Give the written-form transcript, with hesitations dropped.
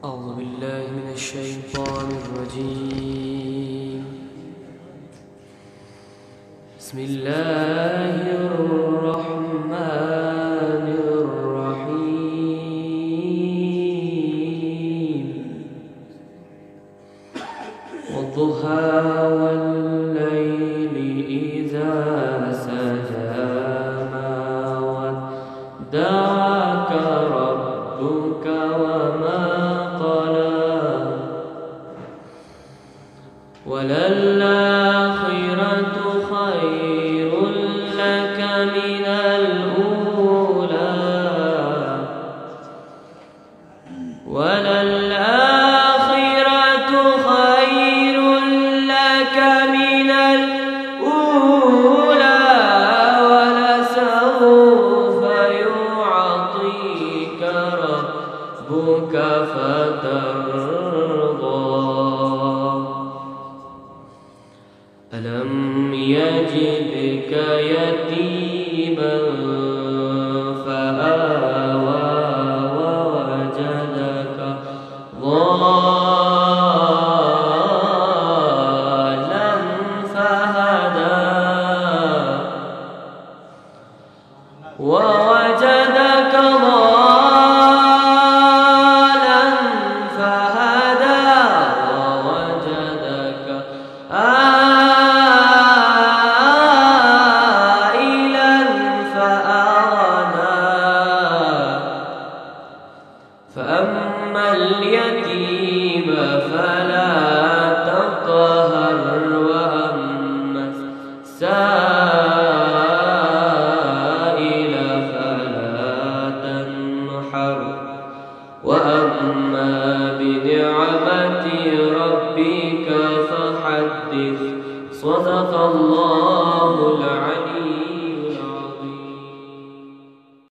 أعوذ بالله من الشيطان الرجيم. بسم الله الرحمن الرحيم. والضحى والليل إذا سجى ما ودعك ربك وما قلى وللآخرة خير لك من الأولى وللآخرة خير لك من الأولى ولسوف يعطيك ربك فترضى. ألم يجدك يتيما فآوى ووجدك ضالا فهدى ووجدك ضالا فهدى ووجدك فأما اليتيم فلا تقهر وأما السائل فلا تنحر وأما بنعمة ربك فحدث. صدق الله العليم.